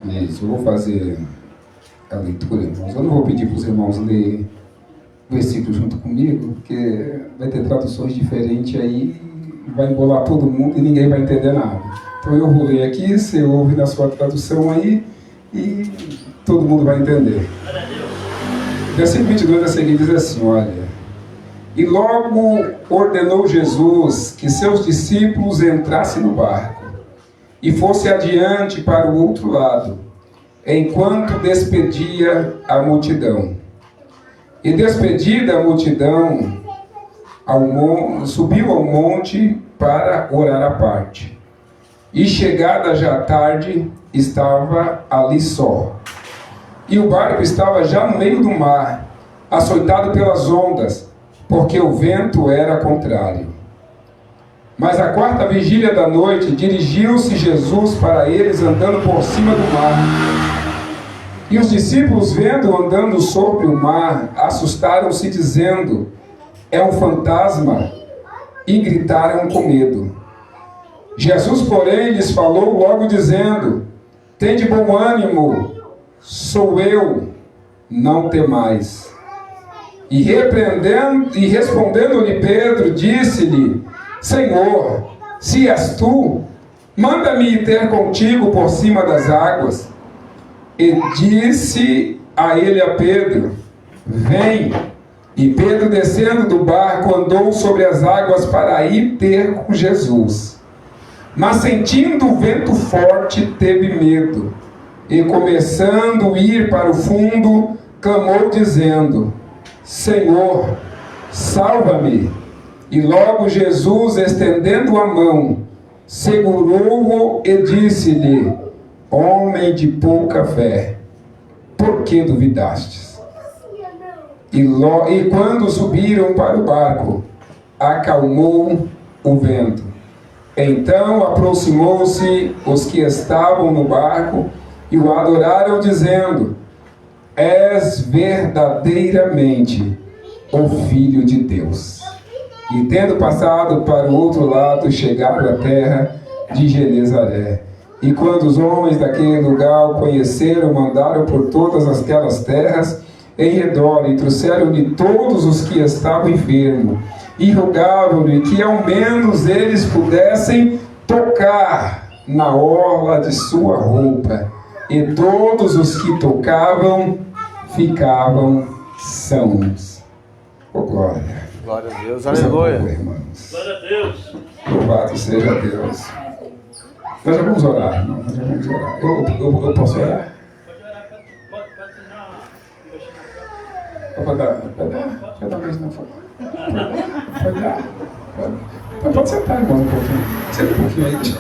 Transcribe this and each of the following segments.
Isso, eu vou fazer a leitura, irmãos. Eu não vou pedir para os irmãos ler o versículo junto comigo, porque vai ter traduções diferentes aí, vai embolar todo mundo e ninguém vai entender nada. Então eu vou ler aqui, você ouve na sua tradução aí e todo mundo vai entender. Versículo 22 a seguir diz assim, olha: E logo ordenou Jesus que seus discípulos entrassem no barco e fosse adiante para o outro lado, enquanto despedia a multidão. E despedida a multidão, subiu ao monte para orar à parte. E chegada já tarde, estava ali só. E o barco estava já no meio do mar, açoitado pelas ondas, porque o vento era contrário. Mas à quarta vigília da noite, dirigiu-se Jesus para eles andando por cima do mar. E os discípulos, vendo andando sobre o mar, assustaram-se, dizendo: É um fantasma, e gritaram com medo. Jesus, porém, lhes falou logo dizendo: Tende bom ânimo, sou eu, não temais. E respondendo-lhe Pedro, disse-lhe: Senhor, se és tu, manda-me ir ter contigo por cima das águas. E disse a ele a Pedro: Vem. E Pedro, descendo do barco, andou sobre as águas para ir ter com Jesus. Mas sentindo o vento forte, teve medo. E começando a ir para o fundo, clamou dizendo: Senhor, salva-me. E logo Jesus, estendendo a mão, segurou-o e disse-lhe: Homem de pouca fé, por que duvidastes? E quando subiram para o barco, acalmou o vento. Então aproximou-se os que estavam no barco e o adoraram, dizendo: És verdadeiramente o Filho de Deus. E tendo passado para o outro lado, chegaram à terra de Genezaré. E quando os homens daquele lugar o conheceram, mandaram por todas aquelas terras em redor, e trouxeram-lhe todos os que estavam enfermos, e rogavam-lhe que ao menos eles pudessem tocar na orla de sua roupa. E todos os que tocavam ficavam sãos. Oh, glória! Glória a Deus, aleluia. Irmãos. Glória a Deus. Louvado seja Deus. Nós já vamos orar, irmão. Nós já vamos orar. Eu posso orar? Pode dar mais não, pode dar. Pode sentar, irmão, um pouquinho. Senta um pouquinho aí, deixa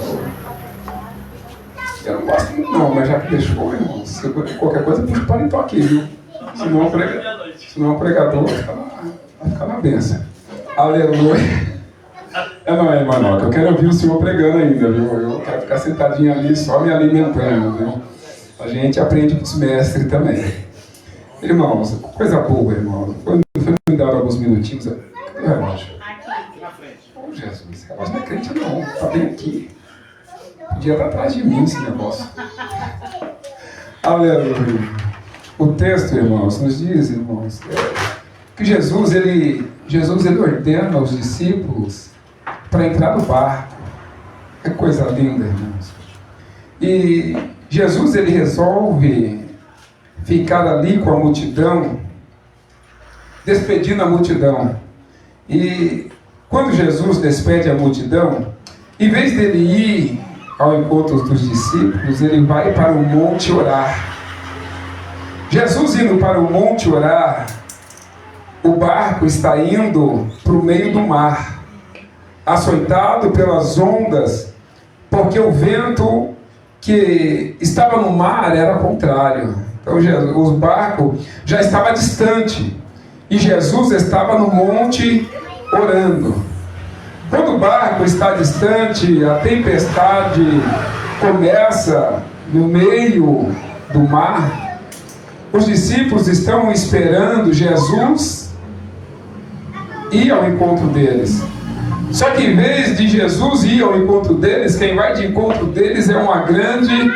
eu não gosto muito não, mas já que deixou, irmão, se qualquer coisa puxa para então aqui, viu? Senão o pregador vai ficar na bênção. Aleluia. Não, irmão, não, eu quero ouvir o senhor pregando ainda, viu? Eu quero ficar sentadinho ali só me alimentando, viu? A gente aprende com os mestres também. Irmãos, coisa boa, irmão. Foi me dado alguns minutinhos. Cadê o relógio? Aqui na frente. Oh, Jesus, esse relógio não é crente não, tá bem aqui. Podia estar atrás de mim esse negócio. Aleluia. O texto, irmãos, nos diz, irmãos, que Jesus ele ordena aos discípulos para entrar no barco. É coisa linda, irmãos. E Jesus ele resolve ficar ali com a multidão, despedindo a multidão. E quando Jesus despede a multidão, em vez dele ir ao encontro dos discípulos, ele vai para o monte orar. Jesus indo para o monte orar, o barco está indo para o meio do mar, açoitado pelas ondas, porque o vento que estava no mar era contrário. Então o barco já estava distante e Jesus estava no monte orando. Quando o barco está distante, a tempestade começa no meio do mar. Os discípulos estão esperando Jesus ir ao encontro deles. Só que em vez de Jesus ir ao encontro deles, quem vai de encontro deles é uma grande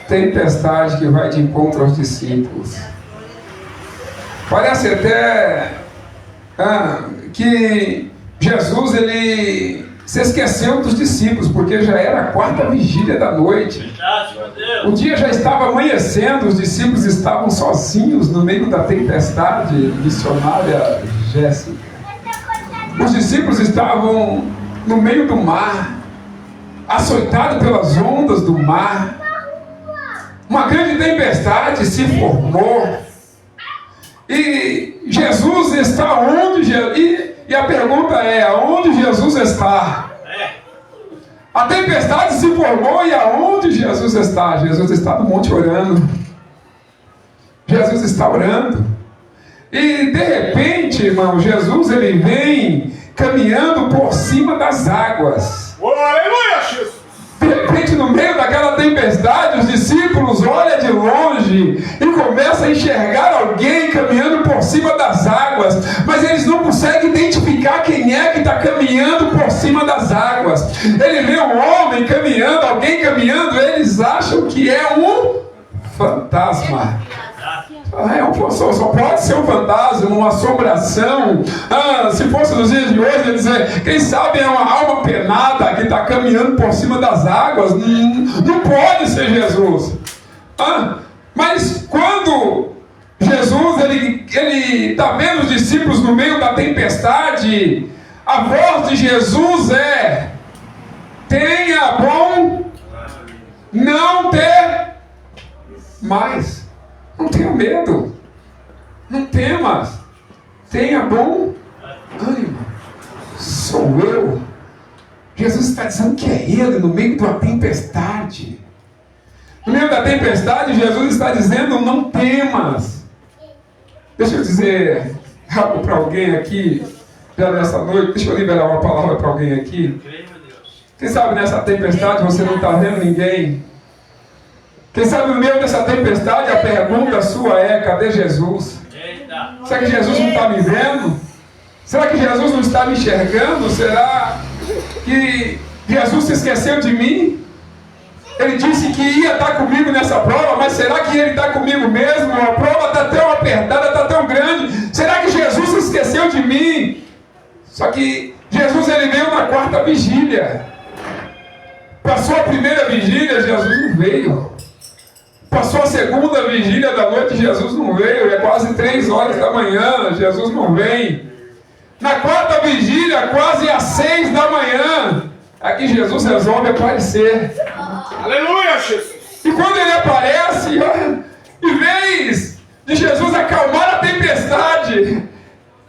tempestade que vai de encontro aos discípulos. Parece até que Jesus ele se esqueceu dos discípulos, porque já era a 4ª vigília da noite. O dia já estava amanhecendo, os discípulos estavam sozinhos no meio da tempestade. Missionária Jéssica. Os discípulos estavam no meio do mar, açoitados pelas ondas do mar. Uma grande tempestade se formou. E Jesus está onde? E a pergunta é, aonde Jesus está? A tempestade se formou e aonde Jesus está? Jesus está no monte orando. Jesus está orando. E de repente, irmão, Jesus ele vem caminhando por cima das águas. Oh, aleluia, Jesus! De repente, no meio daquela tempestade, os discípulos olham de longe e começam a enxergar alguém caminhando por cima das águas, mas eles não conseguem identificar quem é que está caminhando por cima das águas. Ele vê um homem caminhando, alguém caminhando, eles acham que é um fantasma. Só pode ser um fantasma, uma assombração. Se fosse nos dias de hoje, ia dizer, quem sabe é uma alma penada que está caminhando por cima das águas. Não pode ser Jesus. Mas quando Jesus ele está vendo os discípulos no meio da tempestade, a voz de Jesus é: tenha bom não ter mais. Não tenha medo, não temas, tenha bom ânimo, sou eu. Jesus está dizendo que é Ele no meio da tempestade. No meio da tempestade, Jesus está dizendo: não temas. Deixa eu dizer algo para alguém aqui, já nessa noite, deixa eu liberar uma palavra para alguém aqui. Quem sabe nessa tempestade você não está vendo ninguém? Quem sabe no meio dessa tempestade a pergunta sua é: cadê Jesus? Será que Jesus não está me vendo? Será que Jesus não está me enxergando? Será que Jesus se esqueceu de mim? Ele disse que ia estar comigo nessa prova, mas será que Ele está comigo mesmo? A prova está tão apertada, está tão grande. Será que Jesus se esqueceu de mim? Só que Jesus ele veio na 4ª vigília. Passou a 1ª vigília, Jesus não veio. Passou a 2ª vigília da noite, Jesus não veio. É quase 3 horas da manhã, Jesus não vem. Na 4ª vigília, quase às 6 da manhã, aqui Jesus resolve aparecer. Aleluia, Jesus! E quando Ele aparece, em vez de Jesus acalmar a tempestade,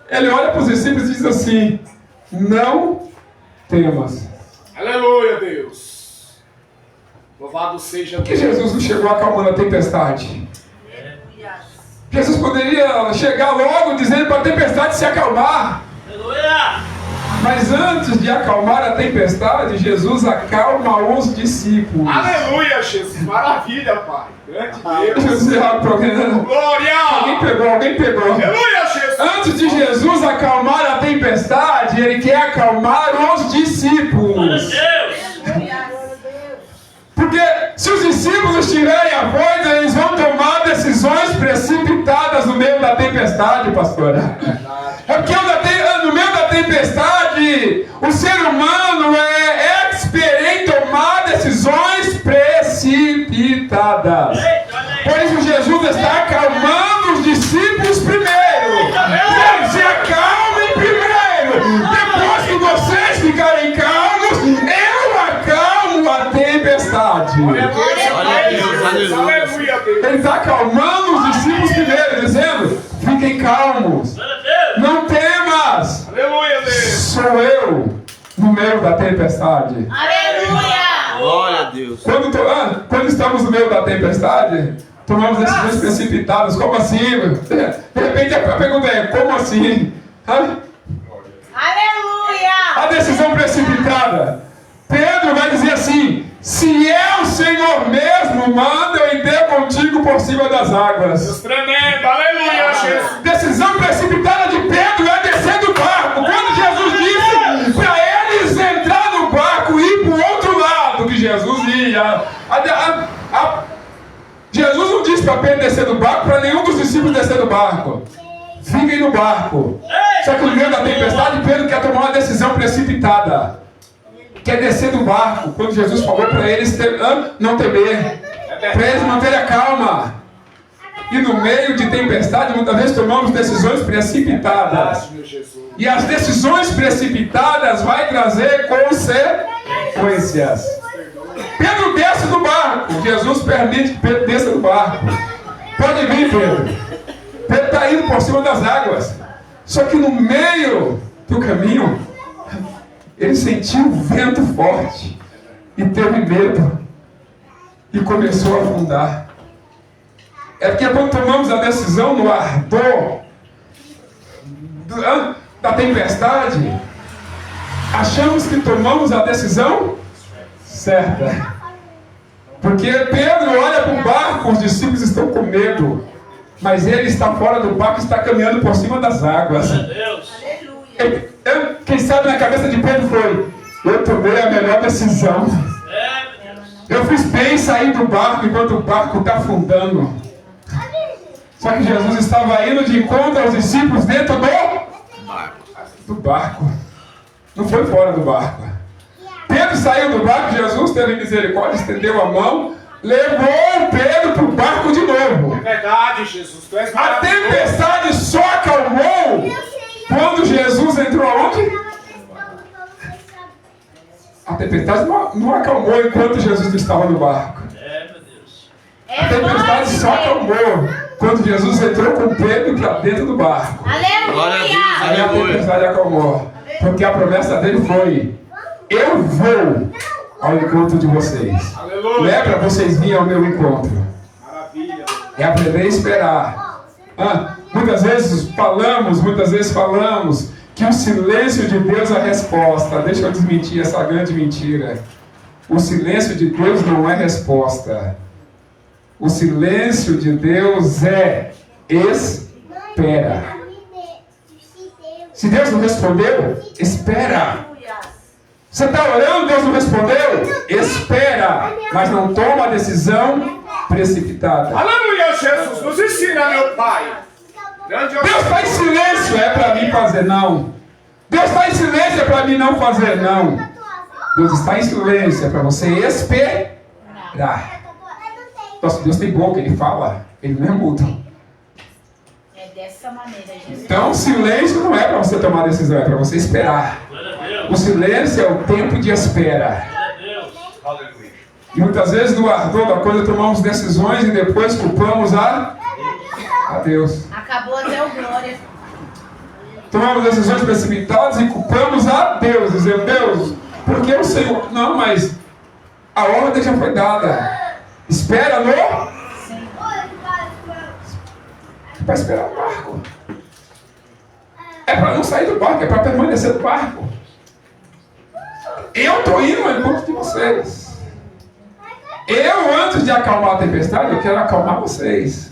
Ele olha para os discípulos e diz assim: não temas. Aleluia, Deus! Louvado seja Deus. Por que Jesus não chegou acalmando a tempestade? Jesus poderia chegar logo dizendo para a tempestade se acalmar. Aleluia! Mas antes de acalmar a tempestade, Jesus acalma os discípulos. Aleluia, Jesus! Maravilha, Pai! Grande Deus! Deixa eu dizer algo para alguém. Glória! Alguém pegou. Aleluia, Jesus! Antes de Jesus acalmar a tempestade, Ele quer acalmar os discípulos. Porque se os discípulos tiverem a voz, eles vão tomar decisões precipitadas no meio da tempestade, pastora. É porque no meio da tempestade, o ser humano é expert em tomar decisões precipitadas. Por isso Jesus está acalmando os discípulos primeiro. Se acalmem primeiro. Depois que vocês ficarem calmos, eu acalmo a tempestade. Ele está acalmando os discípulos primeiro, dizendo: fiquem calmos, não temas. Aleluia, Deus. Sou eu no meio da tempestade. Aleluia! Glória a Deus. Quando estamos no meio da tempestade, tomamos decisões precipitadas. Como assim? De repente a pergunta é: como assim? Aleluia! A decisão precipitada. Pedro vai dizer assim: se é o Senhor mesmo, manda eu ir ter contigo por cima das águas. Deus tremendo, aleluia, Jesus. Decisão precipitada de Pedro é descer do barco. Quando Jesus disse para eles entrar no barco e ir para o outro lado que Jesus ia, para Pedro descer do barco, para nenhum dos discípulos descer do barco. Fiquem no barco. Só que no meio da tempestade, Pedro quer tomar uma decisão precipitada. Quer descer do barco. Quando Jesus falou para eles não temer, para eles manterem a calma. E no meio de tempestade, muitas vezes tomamos decisões precipitadas. E as decisões precipitadas vai trazer consequências. Pedro desce do barco. Jesus permite que Pedro desça do barco. Pode vir, Pedro. Pedro está indo por cima das águas. Só que no meio do caminho, ele sentiu um vento forte. E teve medo. E começou a afundar. É porque quando tomamos a decisão no ardor da tempestade, achamos que tomamos a decisão certa. Porque Pedro olha para o barco, os discípulos estão com medo. Mas ele está fora do barco e está caminhando por cima das águas. Quem sabe na cabeça de Pedro foi: eu tomei a melhor decisão. Eu fiz bem sair do barco enquanto o barco está afundando. Só que Jesus estava indo de encontro aos discípulos dentro do barco. Não foi fora do barco. Pedro saiu do barco, Jesus teve misericórdia, estendeu a mão, levou Pedro para o barco de novo. É verdade, Jesus. Tu és A tempestade só acalmou quando Jesus entrou aonde? A tempestade não acalmou enquanto Jesus estava no barco. A tempestade só acalmou quando Jesus entrou com Pedro para dentro do barco. Aleluia! Aí a tempestade acalmou. Porque a promessa dele foi: eu vou ao encontro de vocês. Aleluia. Lembra? Vocês vinham ao meu encontro. Maravilha. É aprender a esperar. Muitas vezes falamos que o silêncio de Deus é a resposta. Deixa eu desmentir essa grande mentira. O silêncio de Deus não é resposta. O silêncio de Deus é espera. Se Deus não respondeu, espera. Você está orando, Deus não respondeu? Espera. Mas não toma a decisão precipitada. Aleluia, Jesus. Nos ensina, meu Pai. Deus está em silêncio, é para mim fazer não. Deus está em silêncio, é para mim não fazer não. Deus está em silêncio, é para você esperar. Nossa, Deus tem boca, Ele fala, Ele não é mudo. É dessa maneira, Jesus. Então, silêncio não é para você tomar decisão, é para você esperar. O silêncio é o tempo de espera. E muitas vezes no ardor da coisa tomamos decisões e depois culpamos a Deus. Acabou até o glória. Tomamos decisões precipitadas e culpamos a Deus, dizendo: Deus, por que o Senhor? Não, mas a ordem já foi dada. Espera no... Sim. É para esperar o barco. É para não sair do barco, é para permanecer no barco. Eu estou indo ao encontro de vocês. Eu, antes de acalmar a tempestade, eu quero acalmar vocês.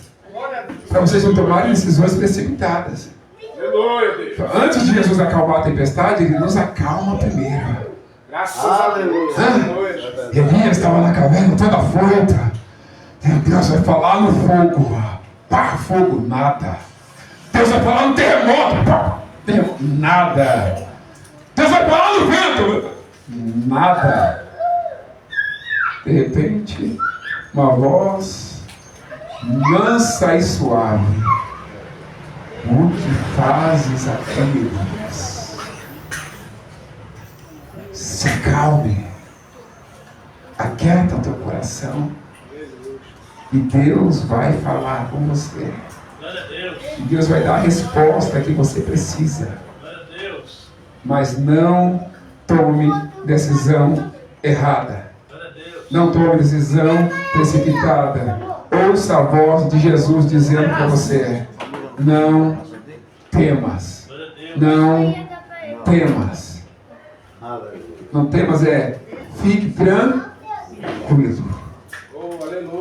Para vocês não tomarem decisões precipitadas. Então, antes de Jesus acalmar a tempestade, Ele nos acalma primeiro. Graças a Deus. Elias estava na caverna toda afoita. Deus vai falar no fogo. Pá, fogo, nada. Deus vai falar no terremoto. Pá, terremoto, nada. Deus vai falar no vento. Nada. De repente, uma voz mansa e suave. O que fazes aqui, Elias? Se acalme. Aquieta teu coração. E Deus vai falar com você. E Deus vai dar a resposta que você precisa. Mas não tome decisão errada. Não tome decisão precipitada. Ouça a voz de Jesus dizendo para você: não temas. Não temas. Não temas é fique tranquilo.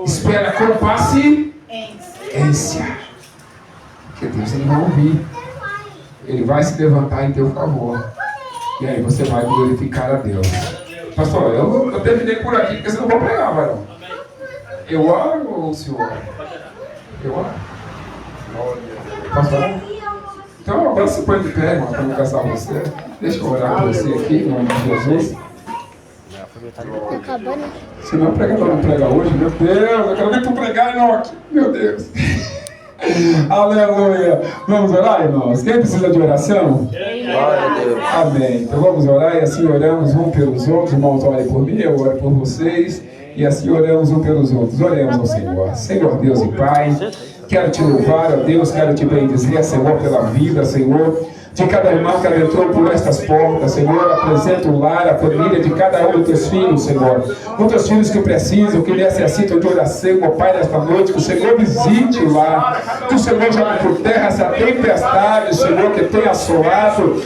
Espera com paciência. Porque Deus Ele vai ouvir. Ele vai se levantar em teu favor. E aí você vai glorificar a Deus. Pastor, eu terminei por aqui porque você não vai pregar, varão. Eu oro ou o senhor? Eu acho. Posso falar? Então agora você põe de pé, irmão, para não cansar você. Deixa eu orar por você aqui, em nome de Jesus. Tá acabando. Se não pregador não prega hoje, meu Deus, eu quero ver tu pregar, Enoque. Meu Deus. Aleluia. Vamos orar, irmãos? Quem precisa de oração? Glória a Deus. Amém. Então vamos orar e assim oramos um pelos outros. Irmãos, orem por mim, eu oro por vocês. E assim oramos um pelos outros. Oremos ao Senhor. Senhor Deus e Pai, quero te louvar, ó Deus, quero te bendizer, Senhor, pela vida, Senhor, de cada irmão que adentrou por estas portas, Senhor. Apresenta o lar, a família de cada um dos teus filhos, Senhor. Os teus filhos que precisam, que necessitam de oração, ó Pai, nesta noite, que o Senhor visite o lar, que o Senhor jogue por terra essa tempestade, Senhor, que tem assolado.